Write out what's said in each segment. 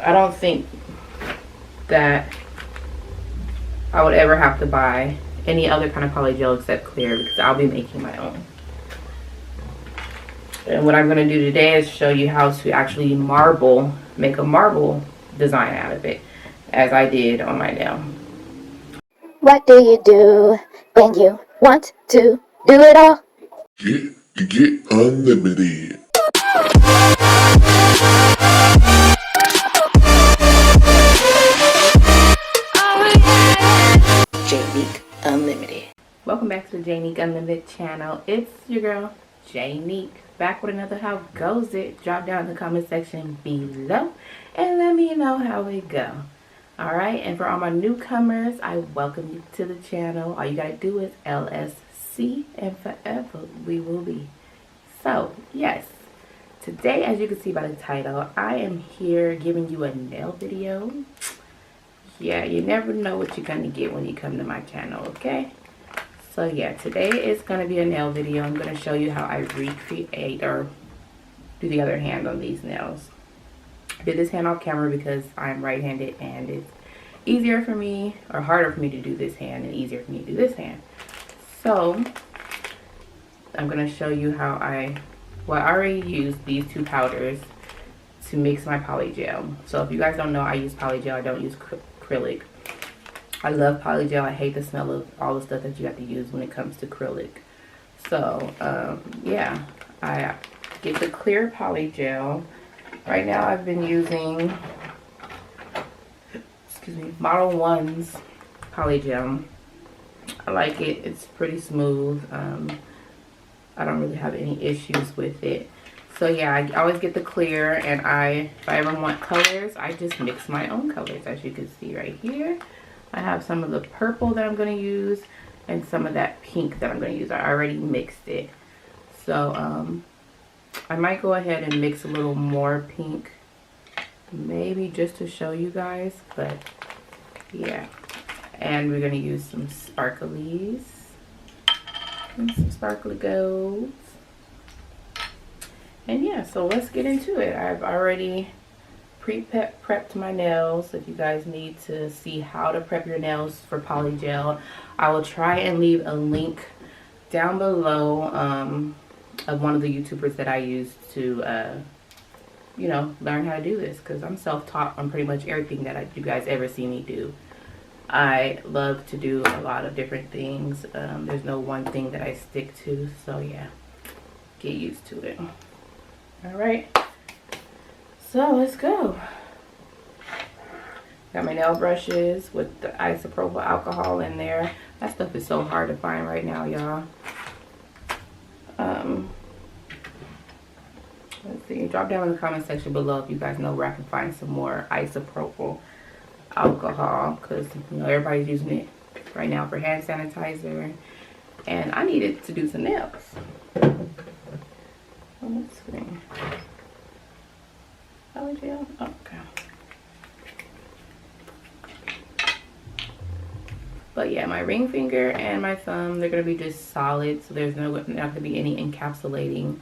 I don't think that I would ever have to buy any other kind of polygel except clear, because I'll be making my own. And what I'm going to do today is show you how to actually make a marble design out of it, as I did on my nail. What do you do when you want to do it all? Get unlimited. Janique Unlimited. Welcome back to the Janique Unlimited channel. It's your girl, Janique, back with another How Goes It. Drop down in the comment section below and let me know how it go. Alright, and for all my newcomers, I welcome you to the channel. All you gotta do is LSC and forever we will be. So, yes, today, as you can see by the title, I am here giving you a nail video. Yeah, you never know what you're gonna get when you come to my channel, okay? So yeah, today is going to be a nail video. I'm going to show you how I recreate or do the other hand on these nails. I did this hand off camera because I'm right-handed and it's easier for me, or harder for me to do this hand and easier for me to do this hand. So I'm going to show you how I already used these two powders to mix my polygel. So if you guys don't know, I use polygel. I don't use acrylic. I love polygel. I hate the smell of all the stuff that you have to use when it comes to acrylic. So, yeah, I get the clear polygel. Right now I've been using, Model 1's polygel. I like it. It's pretty smooth. I don't really have any issues with it. So yeah, I always get the clear, and if I ever want colors, I just mix my own colors, as you can see right here. I have some of the purple that I'm going to use and some of that pink that I'm going to use. I already mixed it. So I might go ahead and mix a little more pink, maybe just to show you guys, but yeah. And we're going to use some sparklies and some sparkly golds. And yeah, so let's get into it. I've already prepped my nails. If you guys need to see how to prep your nails for polygel, I will try and leave a link down below of one of the YouTubers that I use to you know, learn how to do this, because I'm self-taught on pretty much everything that you guys ever see me do. I love to do a lot of different things. There's no one thing that I stick to, so yeah, get used to it. All right, so let's go. Got my nail brushes with the isopropyl alcohol in there. That stuff is so hard to find right now, y'all. Let's see. Drop down in the comment section below if you guys know where I can find some more isopropyl alcohol, because you know everybody's using it right now for hand sanitizer, and I needed to do some nails. Let's see. Polygel? Okay. But yeah, my ring finger and my thumb, they're going to be just solid, so there's not going to be any encapsulating,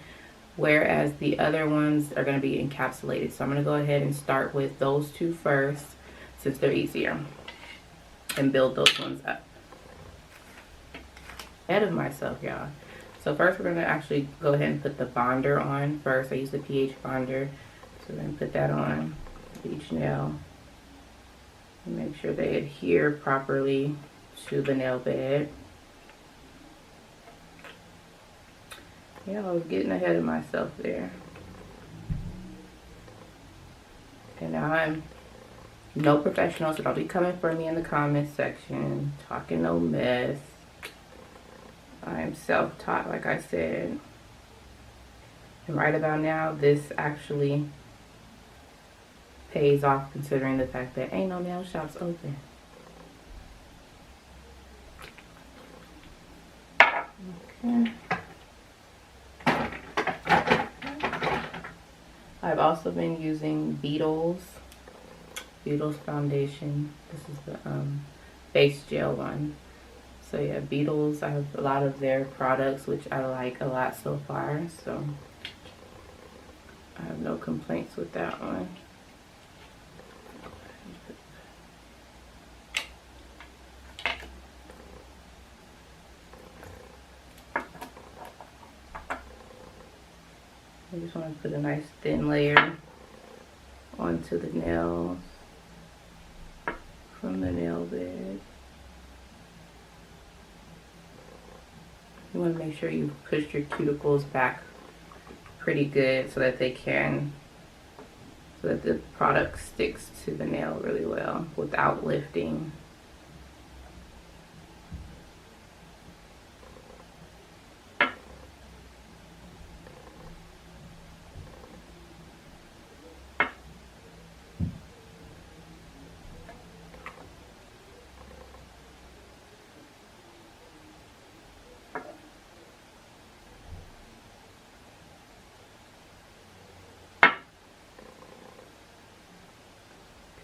whereas the other ones are going to be encapsulated. So I'm going to go ahead and start with those two first, since they're easier, and build those ones up. Ahead of myself, y'all. So first we're going to actually go ahead and put the bonder on first. I use the pH bonder. So then put that on each nail. And make sure they adhere properly to the nail bed. Yeah, I was getting ahead of myself there. And now I'm no professional, so don't be coming for me in the comment section, talking no mess. I'm self-taught, like I said. And right about now, this actually pays off, considering the fact that ain't no nail shops open. Okay. I've also been using Beetle's foundation. This is the base gel one. So yeah, Beetle's, I have a lot of their products, which I like a lot so far. So I have no complaints with that one. You just want to put a nice thin layer onto the nails from the nail bed. You want to make sure you push your cuticles back pretty good so that the product sticks to the nail really well without lifting.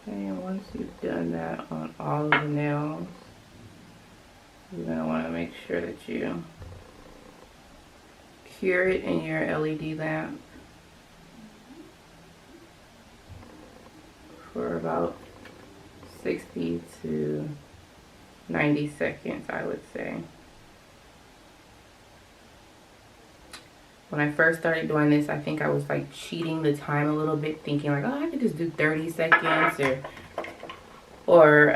And once you've done that on all of the nails, you're going to want to make sure that you cure it in your LED lamp for about 60 to 90 seconds, I would say. When I first started doing this, I think I was like cheating the time a little bit, thinking like, oh, I could just do 30 seconds or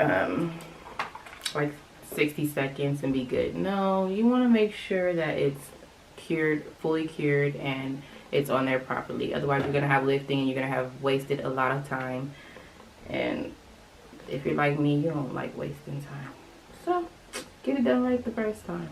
like 60 seconds and be good. No, you want to make sure that it's cured, fully cured, and it's on there properly. Otherwise, you're going to have lifting and you're going to have wasted a lot of time. And if you're like me, you don't like wasting time. So, get it done right the first time.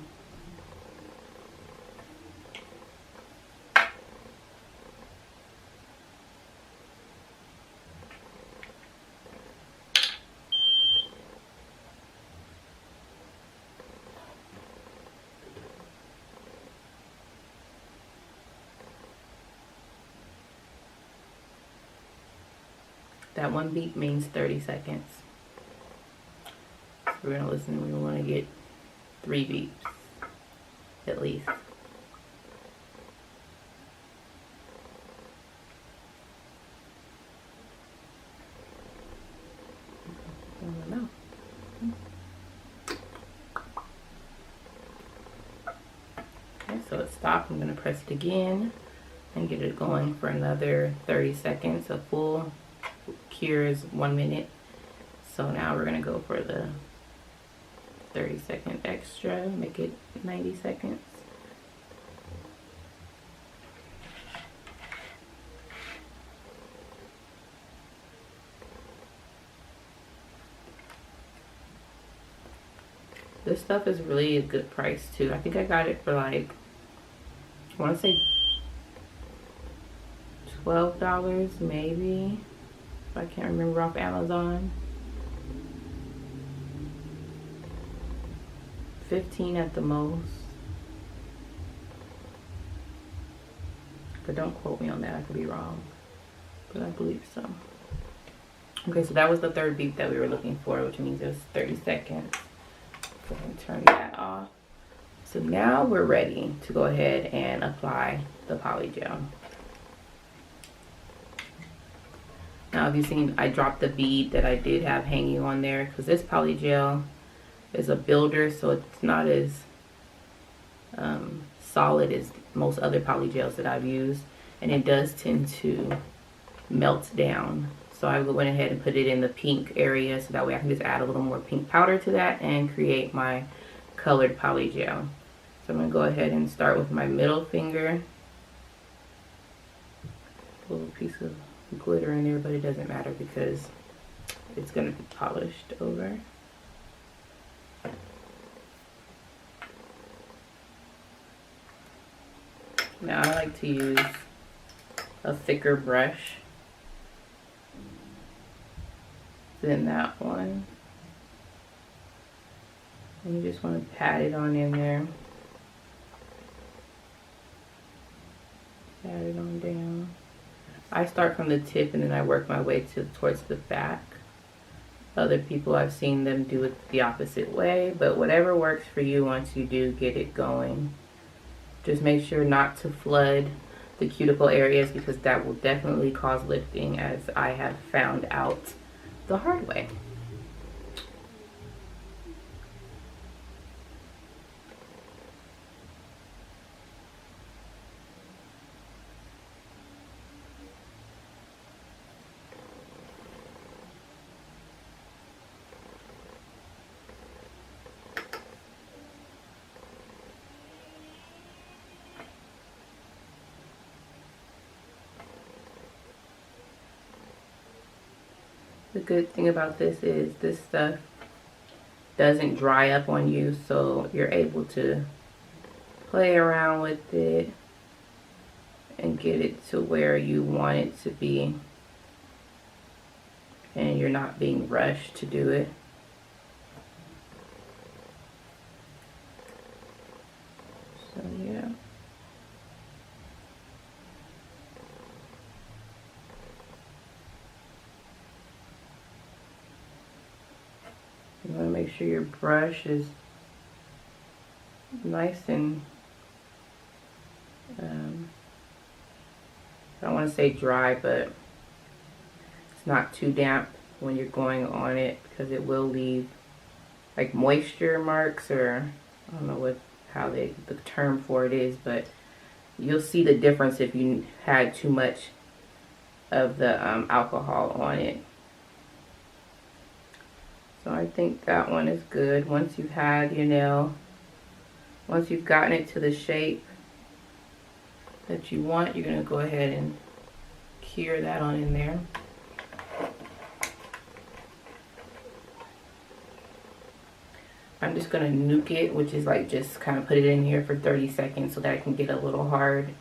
That one beep means 30 seconds. So we're gonna listen, we wanna get 3 beeps, at least. I don't know. Okay, so it stopped. I'm gonna press it again and get it going for another 30 seconds. A full cure is 1 minute. So now we're gonna go for the 30-second extra, make it 90 seconds. This stuff is really a good price too. I think I got it for like, I want to say $12 maybe. I can't remember, off Amazon. 15 at the most. But don't quote me on that, I could be wrong. But I believe so. Okay, so that was the third beep that we were looking for, which means it was 30 seconds. Go ahead and turn that off. So now we're ready to go ahead and apply the Polygel. Now, have you seen, I dropped the bead that I did have hanging on there, because this Polygel is a builder, so it's not as solid as most other Polygels that I've used, and it does tend to melt down. So I went ahead and put it in the pink area, so that way I can just add a little more pink powder to that and create my colored Polygel. So I'm going to go ahead and start with my middle finger. A little piece of glitter in there, but it doesn't matter because it's going to be polished over. Now I like to use a thicker brush than that one, and you just want to pat it on in there, pat it on down. I start from the tip and then I work my way towards the back. Other people, I've seen them do it the opposite way, but whatever works for you once you do get it going. Just make sure not to flood the cuticle areas, because that will definitely cause lifting, as I have found out the hard way. The good thing about this is this stuff doesn't dry up on you, so you're able to play around with it and get it to where you want it to be, and you're not being rushed to do it. So yeah. You want to make sure your brush is nice and I don't want to say dry, but it's not too damp when you're going on it, because it will leave like moisture marks, or I don't know how the term for it is, but you'll see the difference if you had too much of the alcohol on it. So I think that one is good. Once you've had your nail, once you've gotten it to the shape that you want, you're going to go ahead and cure that on in there. I'm just going to nuke it, which is like just kind of put it in here for 30 seconds so that it can get a little hard.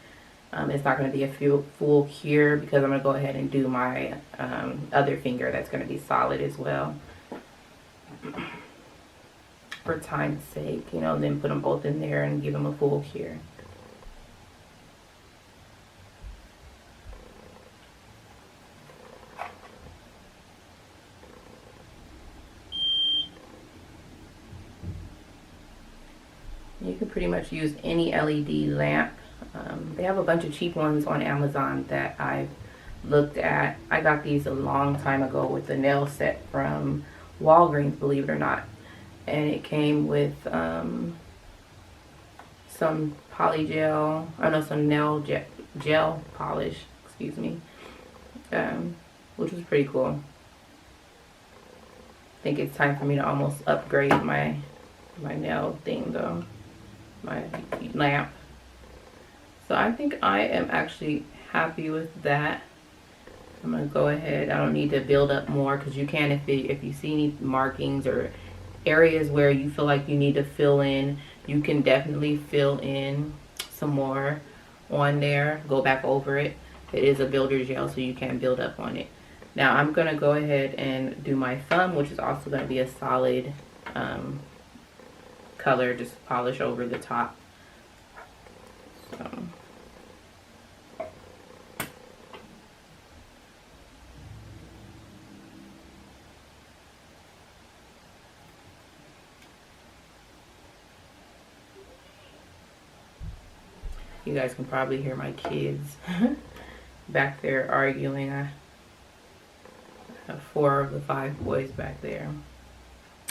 It's not going to be a full cure, because I'm going to go ahead and do my other finger that's going to be solid as well. For time's sake, you know, then put them both in there and give them a full cure. You can pretty much use any LED lamp. They have a bunch of cheap ones on Amazon that I've looked at. I got these a long time ago with the nail set from Walgreens, believe it or not. And it came with some polygel, some nail gel polish, excuse me, which was pretty cool. I think it's time for me to almost upgrade my nail thing though, my lamp. So I think I am actually happy with that. I'm gonna go ahead. I don't need to build up more, because you can, if you see any markings or areas where you feel like you need to fill in, you can definitely fill in some more on there. Go back over it. It is a builder gel, so you can build up on it. Now I'm gonna go ahead and do my thumb, which is also gonna be a solid color, just polish over the top. So. You guys can probably hear my kids back there arguing. I have 4 of the 5 boys back there.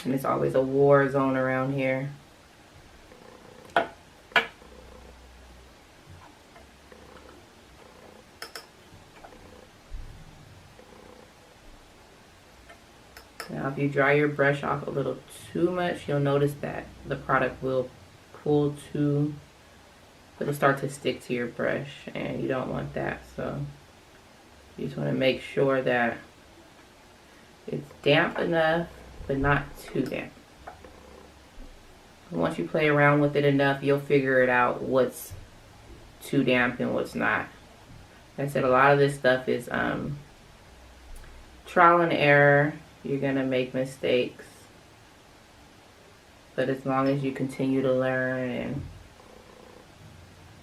And it's always a war zone around here. Now if you dry your brush off a little too much, you'll notice that the product will pull too, it'll start to stick to your brush, and you don't want that. So you just want to make sure that it's damp enough, but not too damp. Once you play around with it enough, you'll figure it out what's too damp and what's not. Like I said, a lot of this stuff is trial and error. You're gonna make mistakes, but as long as you continue to learn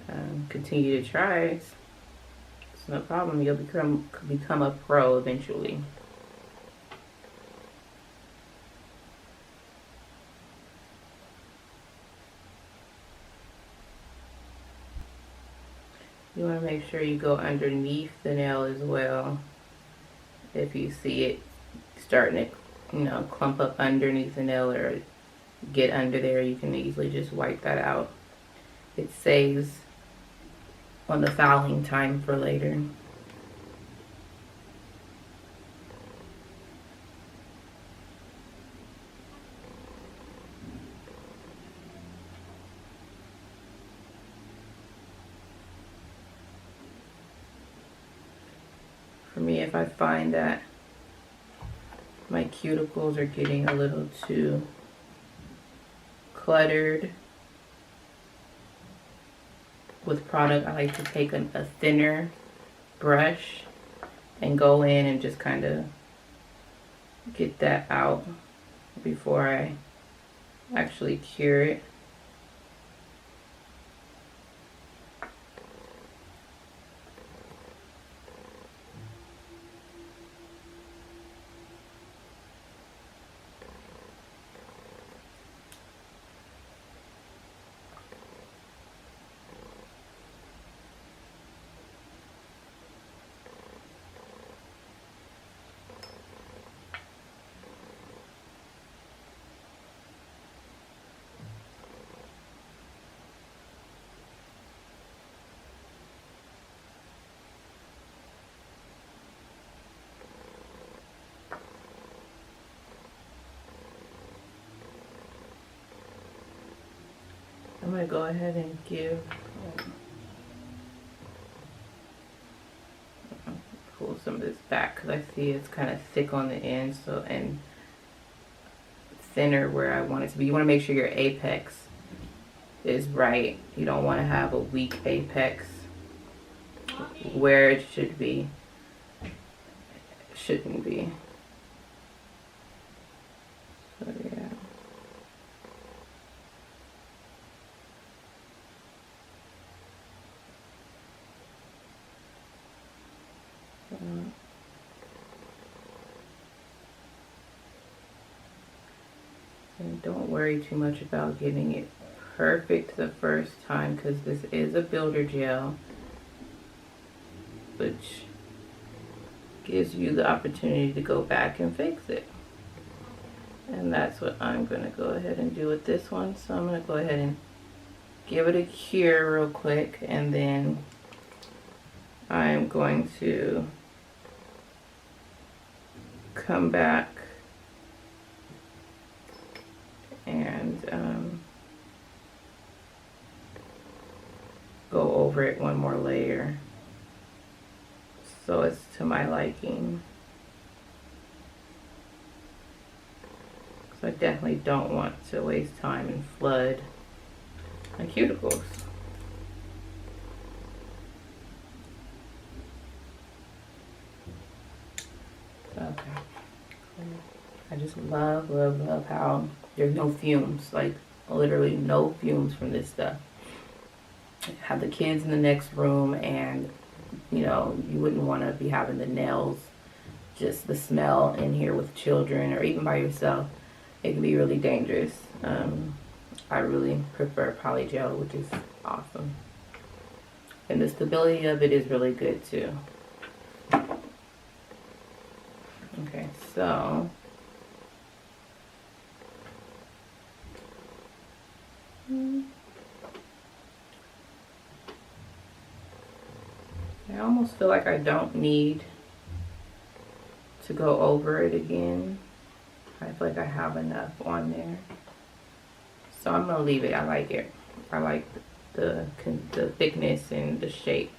and continue to try, it's no problem. You'll become a pro eventually. You want to make sure you go underneath the nail as well. If you see it starting to, clump up underneath the nail or get under there, you can easily just wipe that out. It saves on the filing time for later. For me, if I find that my cuticles are getting a little too cluttered with product, I like to take a thinner brush and go in and just kind of get that out before I actually cure it. I'm going to go ahead and give, pull some of this back because I see it's kind of thick on the end, so, and thinner where I want it to be. You want to make sure your apex is right. You don't want to have a weak apex where it should be. Shouldn't be. So yeah. And don't worry too much about getting it perfect the first time, because this is a builder gel, which gives you the opportunity to go back and fix it. And that's what I'm going to go ahead and do with this one. So I'm going to go ahead and give it a cure real quick, and then I'm going to come back and go over it one more layer so it's to my liking. So I definitely don't want to waste time and flood my cuticles. Okay. I just love how there's no fumes, like literally no fumes from this stuff. Have the kids in the next room, and you know, you wouldn't want to be having the nails, just the smell in here with children or even by yourself. It can be really dangerous. I really prefer Polygel, which is awesome. And the stability of it is really good too. Okay, so I almost feel like I don't need to go over it again. I feel like I have enough on there. So I'm going to leave it. I like it. I like the thickness and the shape.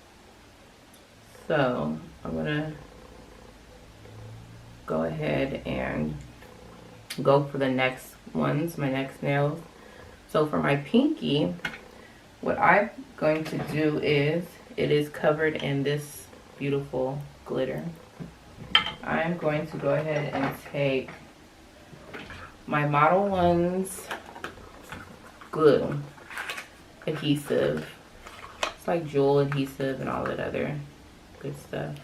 So I'm going to go ahead and go for the next ones, my next nails. So for my pinky, what I'm going to do is, it is covered in this beautiful glitter. I'm going to go ahead and take my Model 1's glue adhesive. It's like jewel adhesive and all that other good stuff.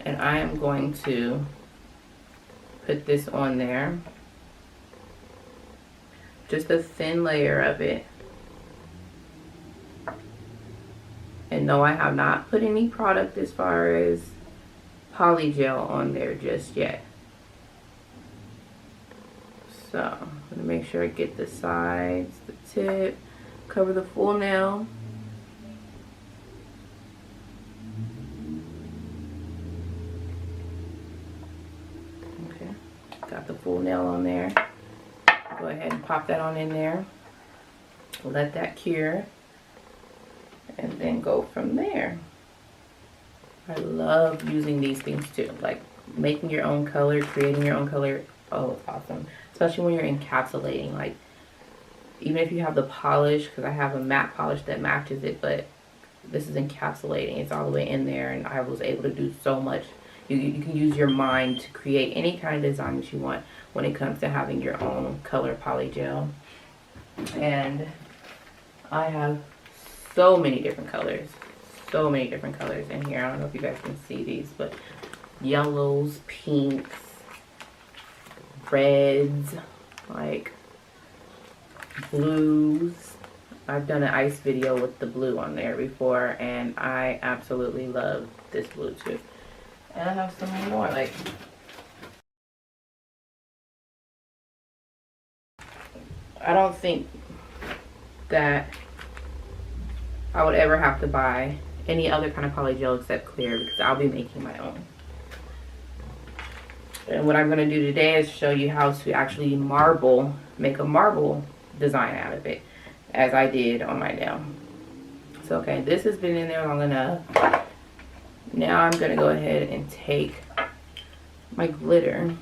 And I am going to put this on there. Just a thin layer of it. And no, I have not put any product as far as Polygel on there just yet. So I'm going to make sure I get the sides, the tip, cover the full nail. Okay, got the full nail on there. Go ahead and pop that on in there. Let that cure. And then go from there. I love using these things too. Like making your own color, creating your own color. Oh, it's awesome. Especially when you're encapsulating. Like, even if you have the polish, because I have a matte polish that matches it, but this is encapsulating. It's all the way in there, and I was able to do so much. You can use your mind to create any kind of design that you want when it comes to having your own color polygel. And I have so many different colors. So many different colors in here. I don't know if you guys can see these, but yellows, pinks, reds, like blues. I've done an ice video with the blue on there before, and I absolutely love this blue too. And I have some more, like, I don't think that I would ever have to buy any other kind of polygel except clear, because I'll be making my own. And what I'm going to do today is show you how to actually make a marble design out of it, as I did on my nail. So okay, this has been in there long enough. Now I'm going to go ahead and take my glitter,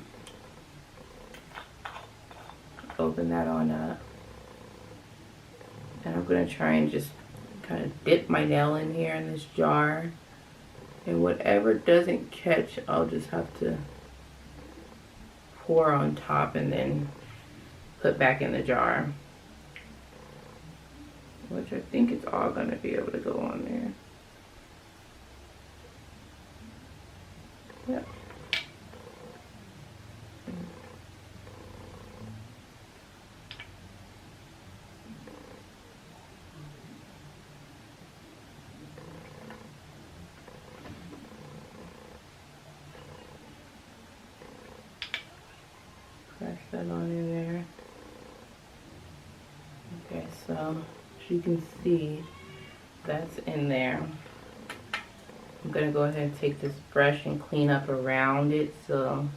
open that on up, and I'm going to try and just kind of dip my nail in here in this jar, and whatever doesn't catch, I'll just have to pour on top and then put back in the jar, which I think it's all going to be able to go on there. Yep. Press that on in there. Okay, so as you can see, that's in there. I'm going to go ahead and take this brush and clean up around it, so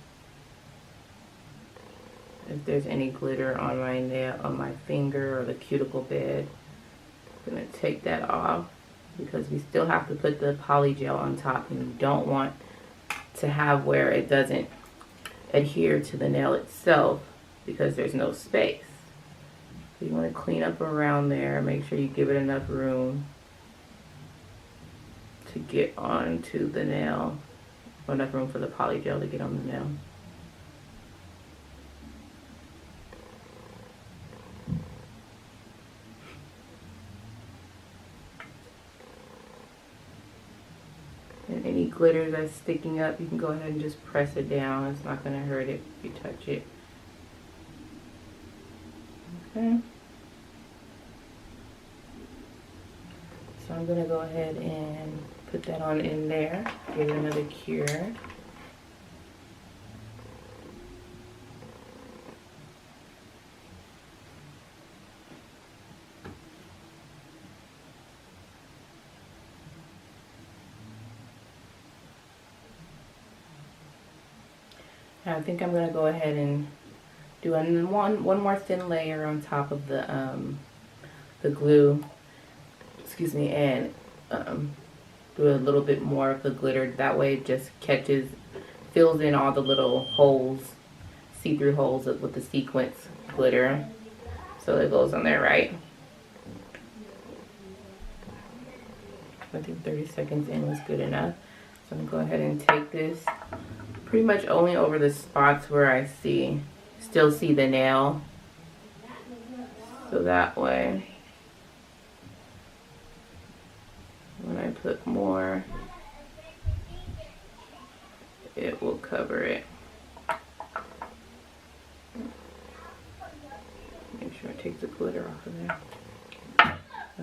if there's any glitter on my nail, on my finger or the cuticle bed, I'm going to take that off, because we still have to put the polygel on top, and you don't want to have where it doesn't adhere to the nail itself because there's no space. So you want to clean up around there, make sure you give it enough room to get onto the nail, or enough room for the polygel to get on the nail. And any glitter that's sticking up, you can go ahead and just press it down. It's not going to hurt it if you touch it. Okay. So I'm going to go ahead and put that on in there, give it another cure. I think I'm going to go ahead and do one more thin layer on top of the glue, excuse me, and do a little bit more of the glitter. That way it just fills in all the little holes, see-through holes with the sequence glitter. So it goes on there, right? I think 30 seconds in was good enough. So I'm going to go ahead and take this pretty much only over the spots where I still see the nail. So that way, when I put more, it will cover it. Make sure I take the glitter off of there.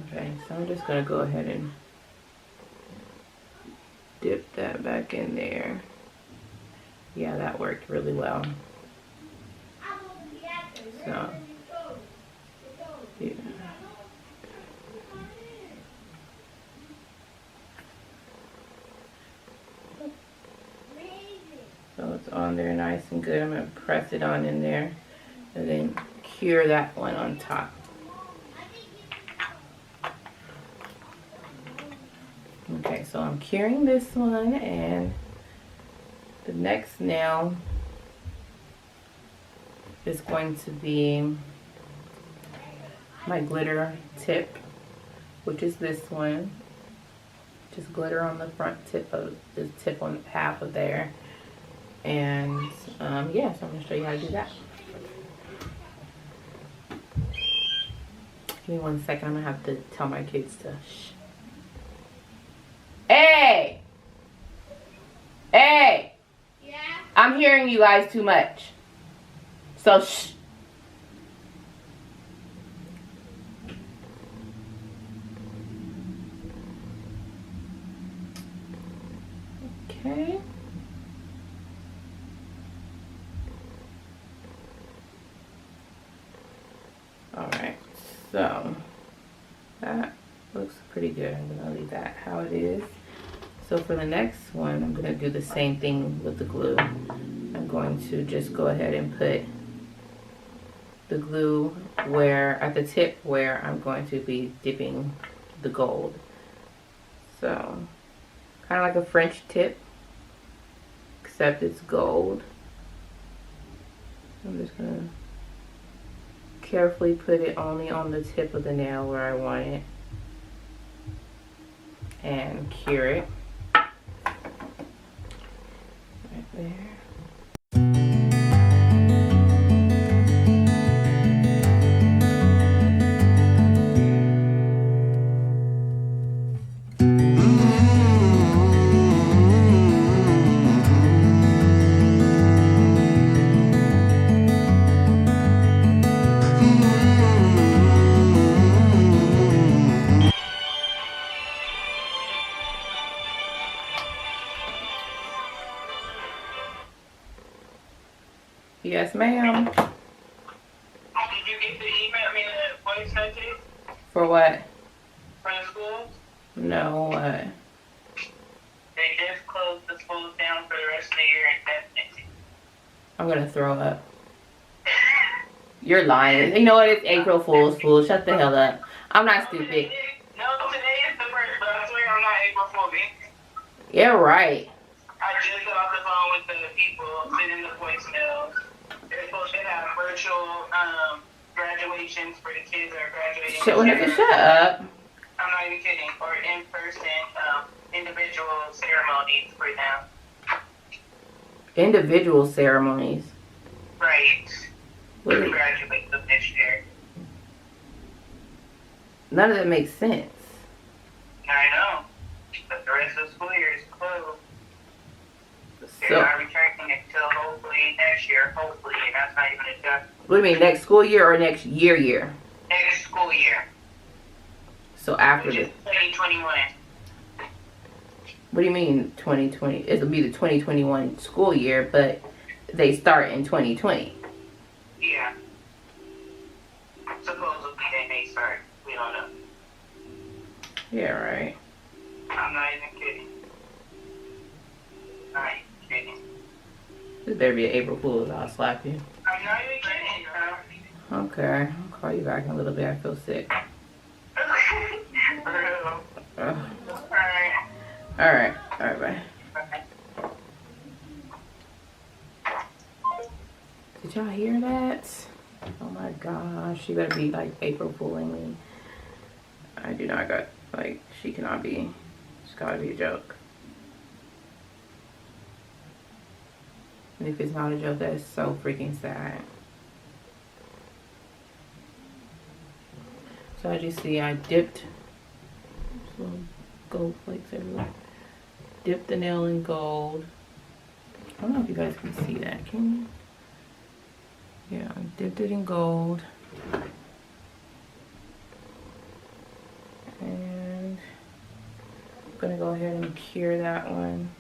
Okay, so I'm just going to go ahead and dip that back in there. Yeah, that worked really well. So, yeah. So it's on there nice and good. I'm going to press it on in there and then cure that one on top. Okay, so I'm curing this one, and the next nail is going to be my glitter tip, which is this one. Just glitter on the front tip of the tip on half of there. And yeah, so I'm gonna show you how to do that. Give me 1 second, I'm gonna have to tell my kids to shh. Hey! Hey! Yeah? I'm hearing you guys too much. So shh. Okay. Alright, so that looks pretty good. I'm gonna leave that how it is. So for the next one, I'm gonna do the same thing with the glue. I'm going to just go ahead and put the glue where, at the tip where I'm going to be dipping the gold. So, kind of like a French tip, except it's gold. I'm just gonna carefully put it only on the tip of the nail where I want it and cure it right there. Yes, ma'am. Did you get the email, the voice message For what? for the schools? No, what? They just closed the schools down for the rest of the year indefinitely. I'm gonna throw up. You're lying. You know what? It's April Fool's. Fool. Shut the hell up. I'm not stupid. No, today is the first, but I swear I'm not April Fool's. You're right. I just got off the phone with the people sending the voicemails. They're supposed to have virtual graduations for the kids that are graduating. Shut up. I'm not even kidding. Or in-person individual ceremonies for them. Individual ceremonies. Right. What To is- graduate them this year. None of that makes sense. I know. But the rest of the school year is closed. They're So, not returning until hopefully next year. Hopefully, and that's not even a job. what do you mean, next school year or next year? Next school year, So after which the, is 2021. what do you mean 2020? It'll be the 2021 school year, but they start in 2020. Yeah. Supposedly they may start. We don't know. Yeah, right. I'm not even kidding. Not even kidding. This better be an April Fool's. I'll slap you. I'm not even kidding, bro. Okay, I'll call you back in a little bit. I feel sick. Ugh. Alright. Alright, bye. Did y'all hear that? Oh my gosh, she better be like April fooling me. I do not got, like, she cannot be. It's gotta be a joke. And if it's not a joke, that is so freaking sad. So as you see, I dipped some gold flakes everywhere. Dipped the nail in gold. I don't know if you guys can see that, can you? Yeah, I dipped it in gold. And I'm gonna go ahead and cure that one.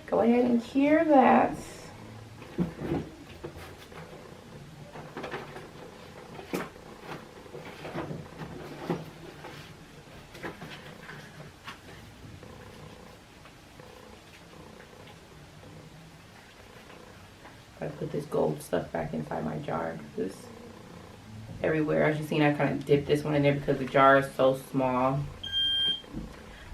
Go ahead and cure that. I put this gold stuff back inside my jar. This everywhere. As you've seen, I kind of dipped this one in there because the jar is so small.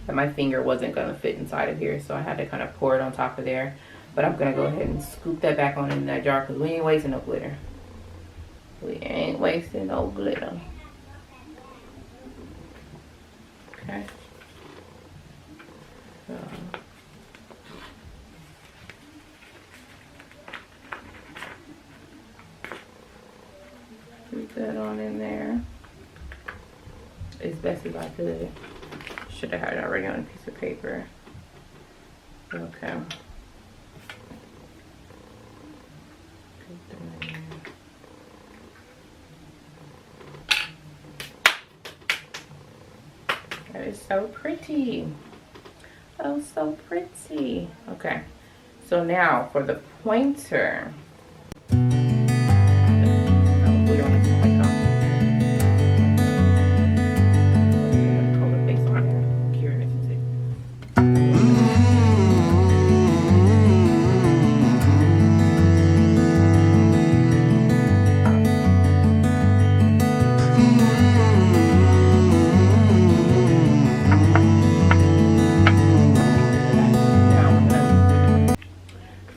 that my finger wasn't going to fit inside of here, so I had to kind of pour it on top of there. But I'm going to go ahead and scoop that back on in that jar because we ain't wasting no glitter. We ain't wasting no glitter. Okay. So. Put that on in there. It's best if I could. Should have had it already on a piece of paper. Okay. That is so pretty. Oh, so pretty. Okay. So now for the pointer.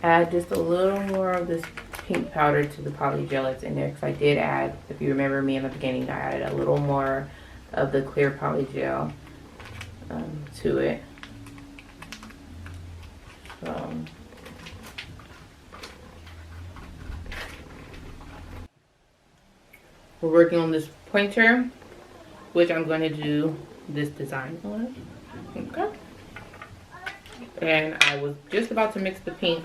Add just a little more of this pink powder to the Polygel that's in there, because I did add, if you remember me in the beginning, I added a little more of the clear Polygel to it. So we're working on this pointer, which I'm going to do this design on. Okay. And I was just about to mix the pink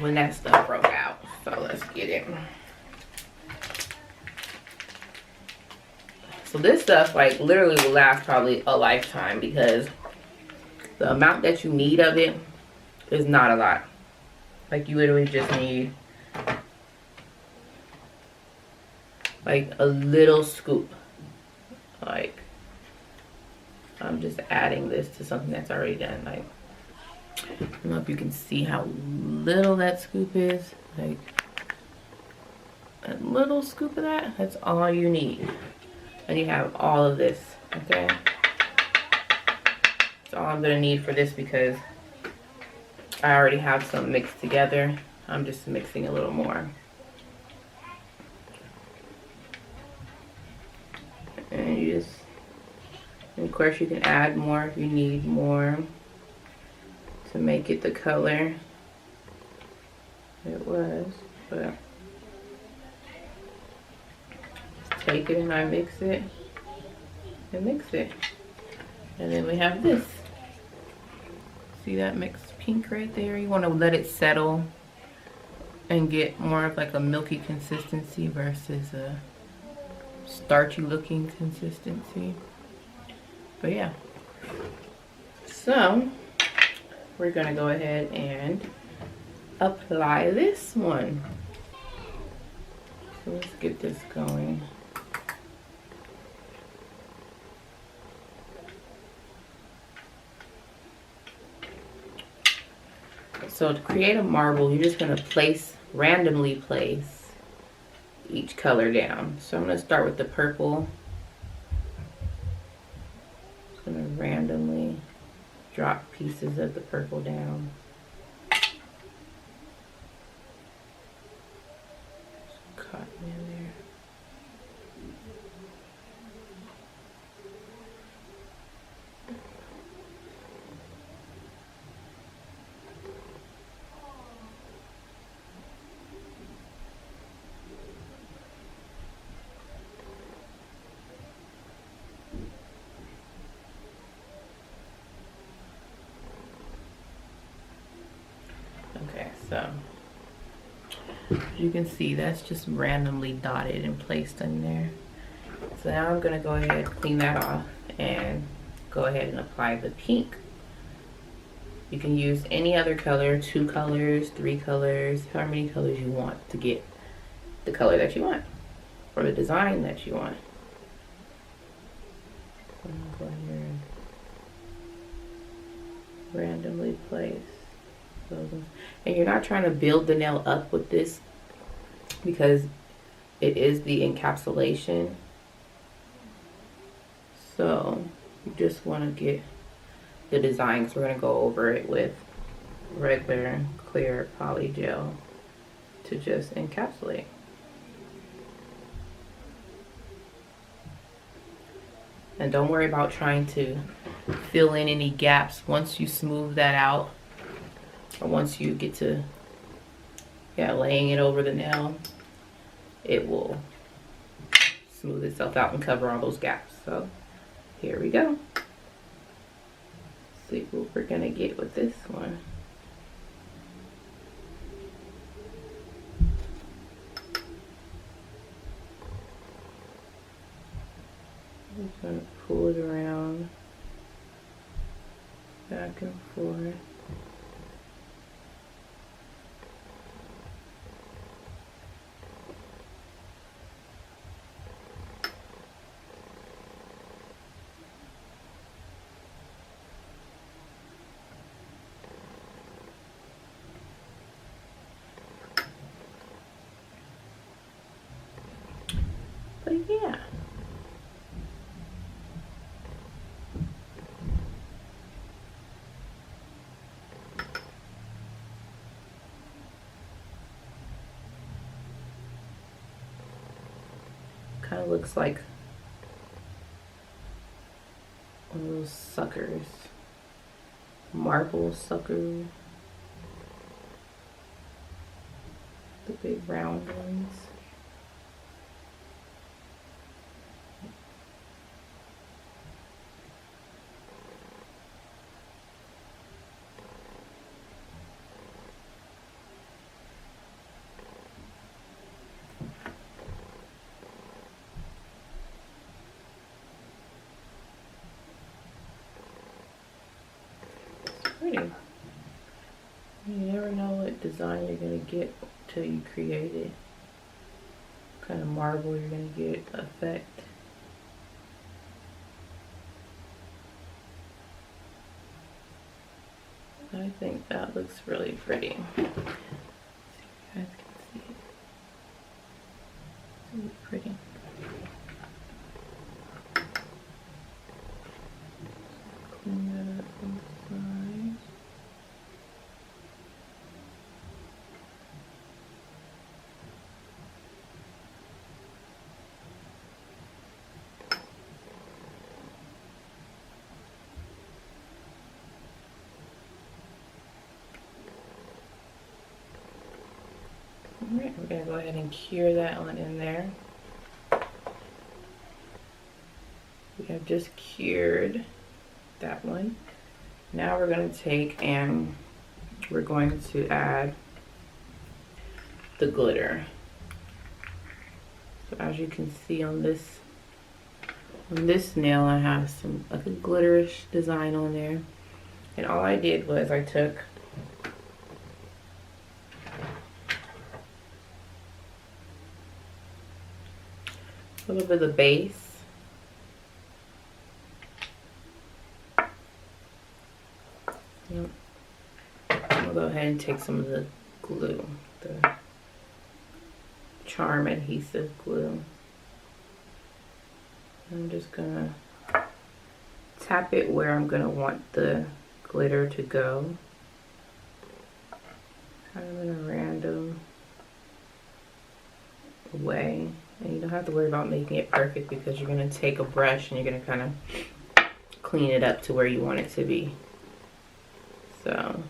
when that stuff broke out. So let's get it. So this stuff like literally will last probably a lifetime because the amount that you need of it is not a lot. Like you literally just need like a little scoop. Like I'm just adding this to something that's already done. Like I don't know if you can see how little that scoop is. Like a little scoop of that, that's all you need. And you have all of this, okay? That's all I'm gonna need for this because I already have some mixed together. I'm just mixing a little more. And you just, and of course you can add more if you need more to make it the color it was, but just take it and I mix it and mix it. And then we have this. See that mixed pink right there? You want to let it settle and get more of like a milky consistency versus a starchy looking consistency. But yeah, so we're gonna go ahead and apply this one. So let's get this going. So to create a marble, you're just gonna randomly place each color down. So I'm gonna start with the purple. Just gonna randomly drop pieces of the purple down. Some cotton in there. Okay, so as you can see, that's just randomly dotted and placed in there. So now I'm gonna go ahead, clean that off, and go ahead and apply the pink. You can use any other color, 2 colors, 3 colors, however many colors you want to get the color that you want or the design that you want. So I'm gonna go here and randomly place those. And you're not trying to build the nail up with this because it is the encapsulation. So You just want to get the design, because we're going to go over it with regular clear polygel to just encapsulate. And don't worry about trying to fill in any gaps. Once you smooth that out, or once you get to laying it over the nail, it will smooth itself out and cover all those gaps. So here we go. See what we're gonna get with this one. I'm just gonna pull it around, back and forth. But yeah. Kind of looks like one of those suckers, marble suckers, the big round ones. Pretty. You never know what design you're gonna get till you create it. What kind of marble you're gonna get effect. I think that looks really pretty. See if you guys can see it. It's really pretty. Clean that up on the sides. Alright, we're going to go ahead and cure that one in there. We have just cured that one. Now we're going to take and we're going to add the glitter. So as you can see on this nail, I have some like a glitterish design on there. And all I did was I took a little bit of the base, I'll go ahead and take some of the glue, the charm adhesive glue. I'm just gonna tap it where I'm gonna want the glitter to go, kind of in a random way. And you don't have to worry about making it perfect because you're gonna take a brush and you're gonna kind of clean it up to where you want it to be. So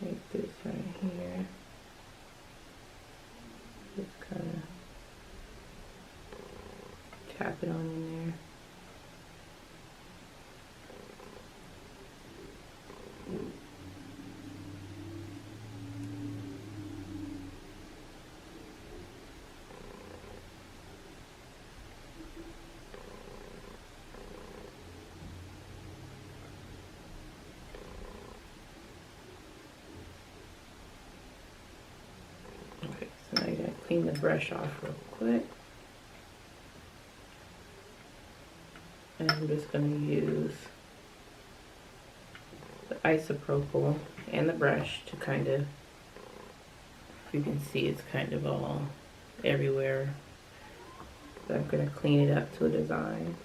take this right here, just kind of tap it on in there. Okay, so now you gotta clean the brush off real quick. And I'm just gonna use the isopropyl and the brush to kind of, you can see it's kind of all everywhere. So I'm gonna clean it up to a design.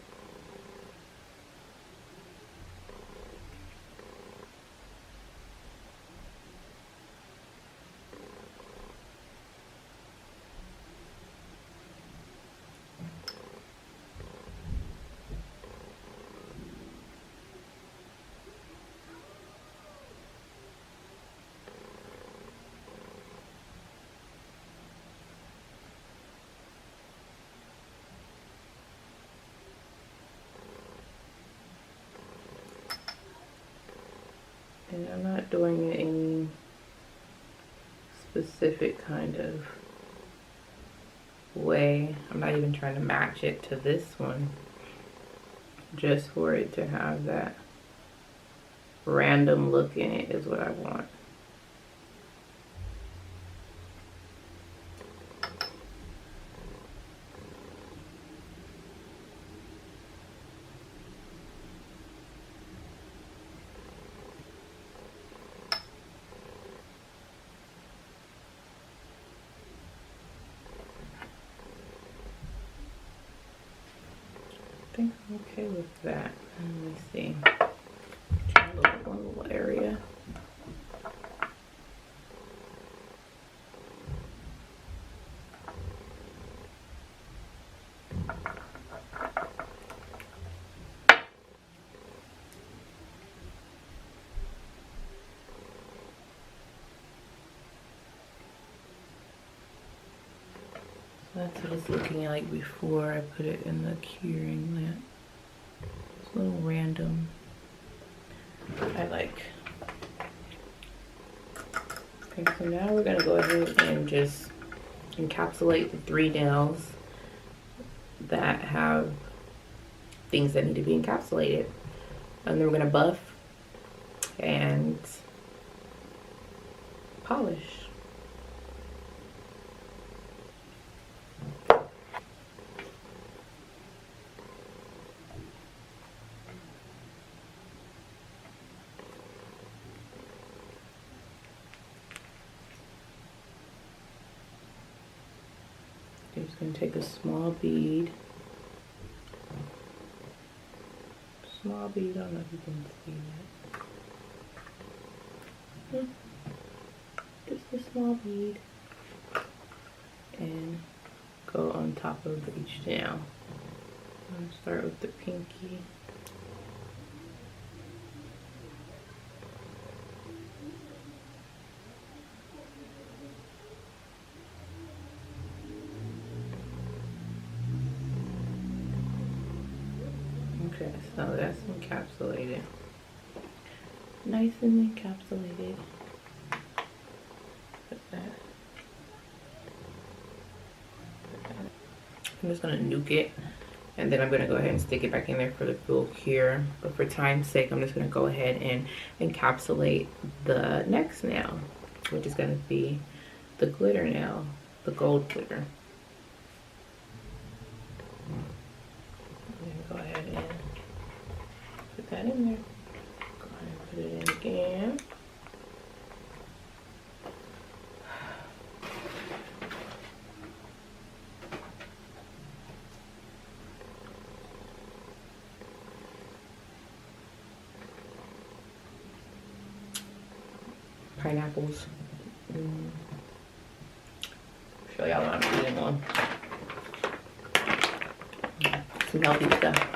And I'm not doing it any specific kind of way. I'm not even trying to match it to this one, just for it to have that random look in it is what I want. I think I'm okay with that. Let me see. Try one little area. That's what it's looking like before I put it in the curing lamp. It's a little random. I like. Okay, so now we're gonna go ahead and just encapsulate the 3 nails that have things that need to be encapsulated. And then we're gonna buff and polish. I'm just going to take a small bead. Small bead, I don't know if you can see that. Just a small bead. And go on top of each nail. I'm going to start with the pinky. Okay, so that's encapsulated. Nice and encapsulated. Put that. I'm just gonna nuke it, and then I'm gonna go ahead and stick it back in there for the full cure. But for time's sake, I'm just gonna go ahead and encapsulate the next nail, which is gonna be the glitter nail, the gold glitter. Go ahead and put that in there. Go ahead and put it in again. Pineapples. Show y'all what I'm eating on. Some healthy stuff.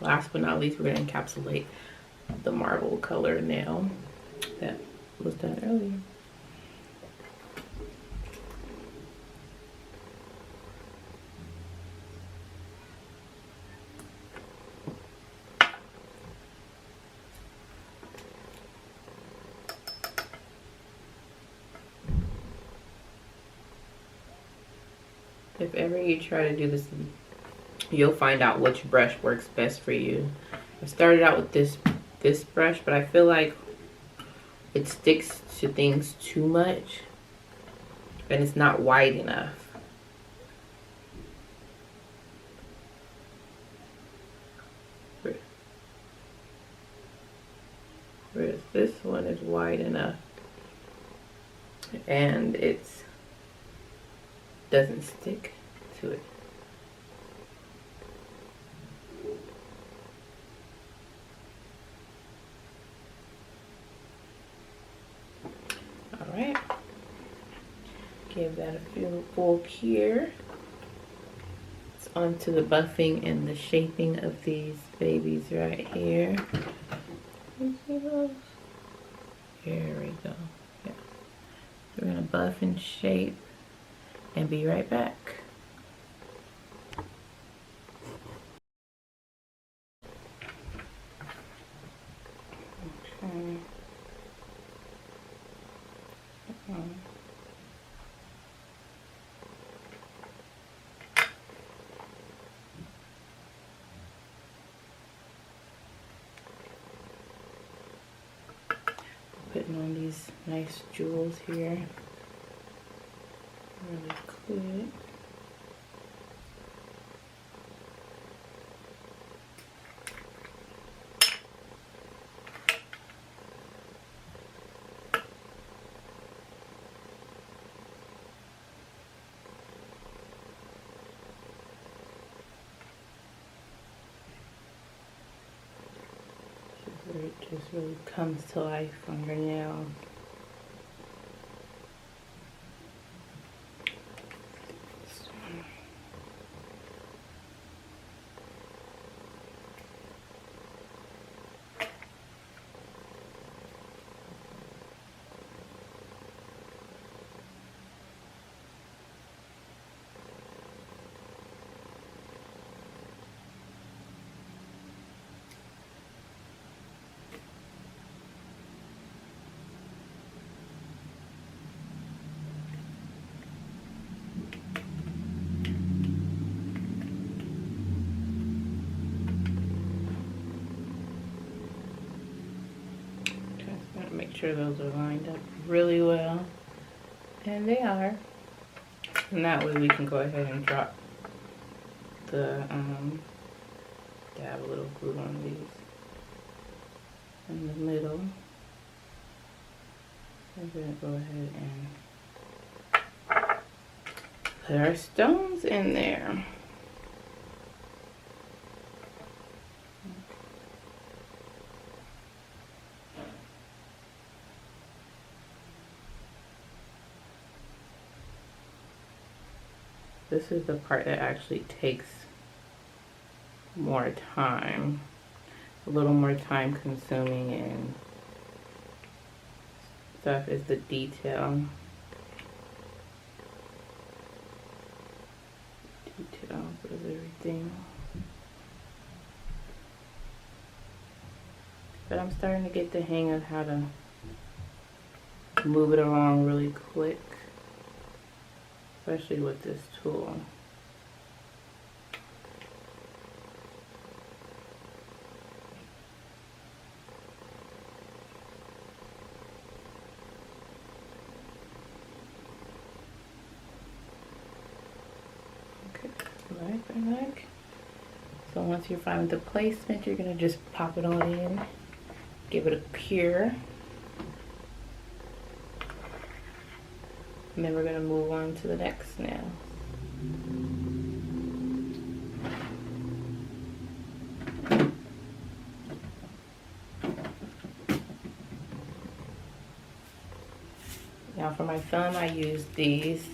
Last but not least, we're going to encapsulate the marble color nail that was done earlier. If ever you try to do this, you'll find out which brush works best for you. I started out with this brush, but I feel like it sticks to things too much and it's not wide enough. Whereas this one is wide enough and it's doesn't stick to it. Alright. Give that a full cure. onto the buffing and the shaping of these babies right here. You see those? Here we go. Yeah. We're gonna buff and shape and be right back. Okay. Putting on these nice jewels here. Really quick. Where it just really comes to life on your nails. Just gotta make sure those are lined up really well. And they are. And that way we can go ahead and drop the, dab a little glue on these in the middle. We're gonna go ahead and put our stones in there. This is the part that actually takes more time, a little more time consuming and stuff, is the detail. Details of everything. But I'm starting to get the hang of how to move it along really quick, especially with this tool. Okay, like. So once you're fine with the placement, you're gonna just pop it on in, give it a cure. And then we're gonna move on to the next nail. Now for my thumb, I use these,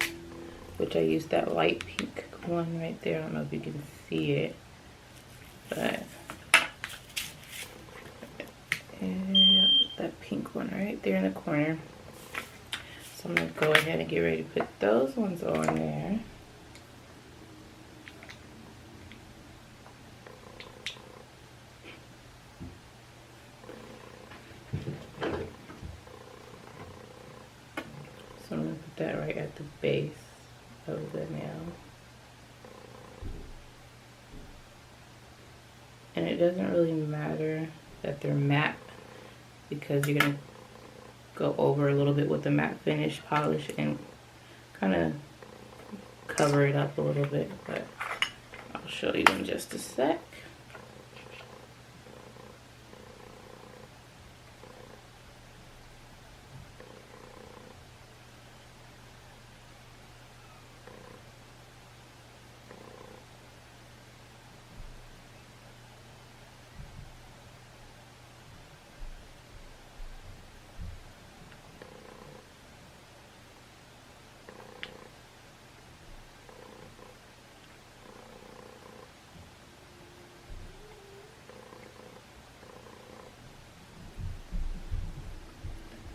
which I use that light pink one right there. I don't know if you can see it, but yeah, that pink one right there in the corner. So I'm gonna go ahead and get ready to put those ones on there. So I'm gonna put that right at the base of the nail. And it doesn't really matter that they're matte, because you're gonna go over a little bit with the matte finish polish and kind of cover it up a little bit, but I'll show you in just a sec.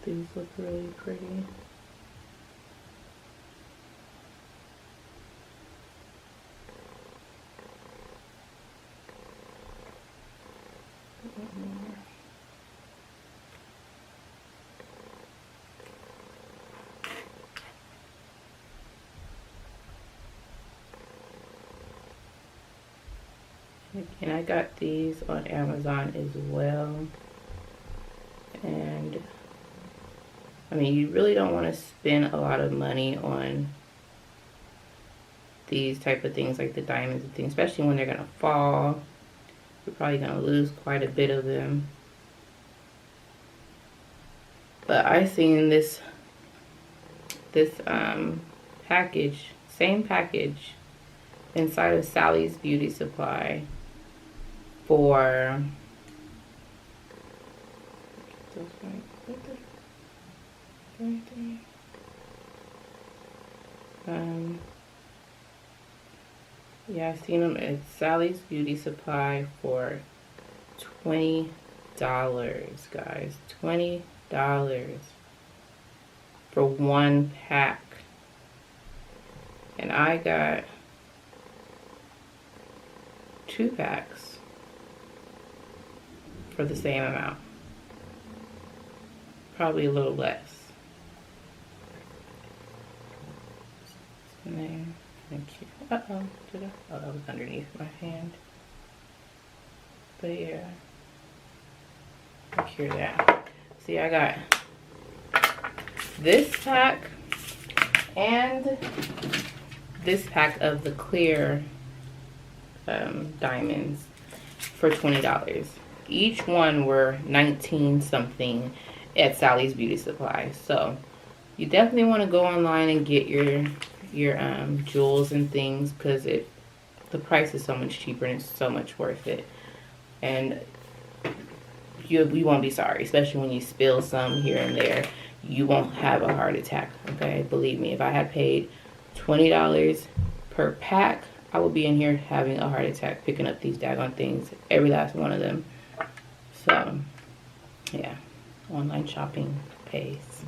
These look really pretty. And I got these on Amazon as well. And I mean, you really don't want to spend a lot of money on these type of things, like the diamonds and things, especially when they're gonna fall. You're probably gonna lose quite a bit of them. But I seen this package, same package, inside of Sally's Beauty Supply for yeah, I seen them at Sally's Beauty Supply for $20, guys. $20 for one pack. And I got 2 packs for the same amount. Probably a little less. And there. Thank you. Uh-oh. Did I? Oh, that was underneath my hand. But yeah. Secure that. See, I got this pack and this pack of the clear diamonds for $20. Each one were 19 something at Sally's Beauty Supply. So you definitely want to go online and get your jewels and things, because the price is so much cheaper and it's so much worth it. And you won't be sorry, especially when you spill some here and there. You won't have a heart attack, okay? Believe me, if I had paid $20 per pack, I would be in here having a heart attack picking up these daggone things, every last one of them. So, yeah, online shopping pays.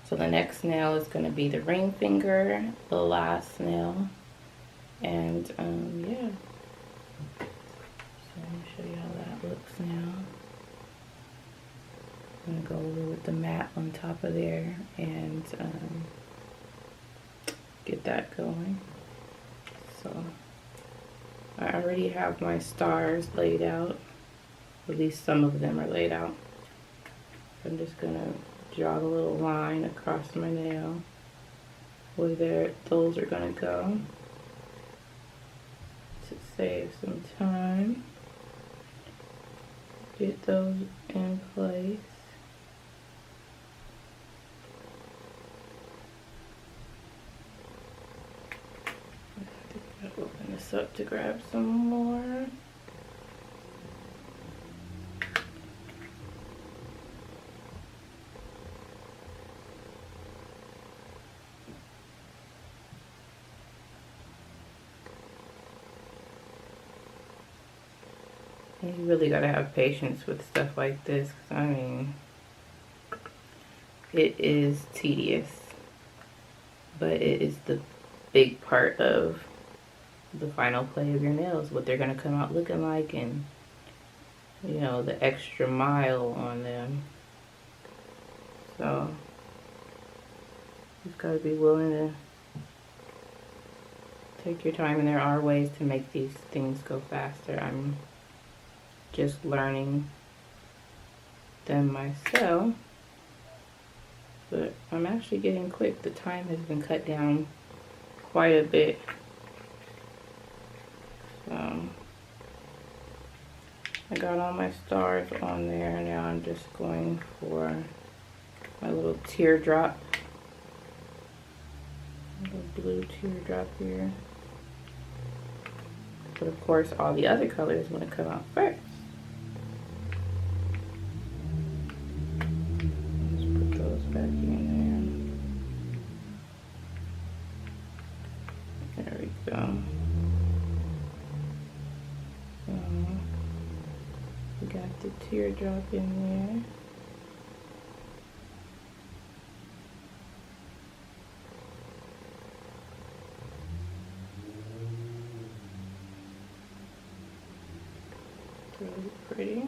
So the next nail is going to be the ring finger, the last nail. And yeah. So let me show you how that looks now. I'm going to go over with the matte on top of there and get that going. So I already have my stars laid out. At least some of them are laid out. I'm just going to draw the little line across my nail where those are going to go to save some time. Get those in place. Open this up to grab some more. You really gotta have patience with stuff like this, 'cause I mean, it is tedious, but it is the big part of the final play of your nails, what they're gonna come out looking like, and you know, the extra mile on them. So you've got to be willing to take your time, and there are ways to make these things go faster. I'm just learning them myself, but I'm actually getting quick. The time has been cut down quite a bit. So I got all my stars on there. Now I'm just going for my little teardrop, little blue teardrop here. But of course, all the other colors want to come out first. Let's put those back in there. There we go. the teardrop in there. Really pretty.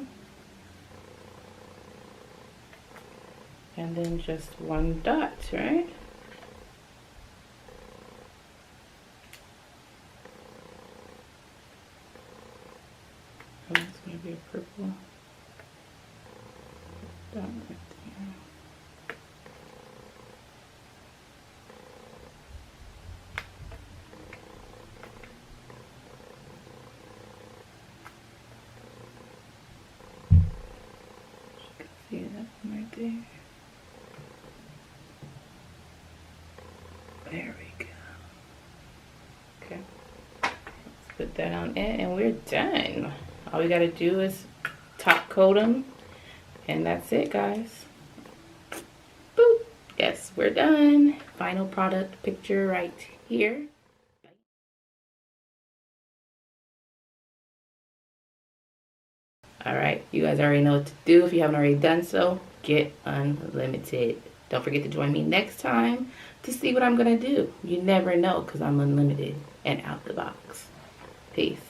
And then just one dot, right? Oh, it's gonna be a purple dot right there. See that one right there? There we go. Okay. Let's put that on it and we're done. All we gotta do is top coat them and that's it, guys. Boop. Yes, we're done. Final product picture right here. Alright, you guys already know what to do. If you haven't already done so, get unlimited. Don't forget to join me next time to see what I'm going to do. You never know because I'm unlimited and out the box. Peace.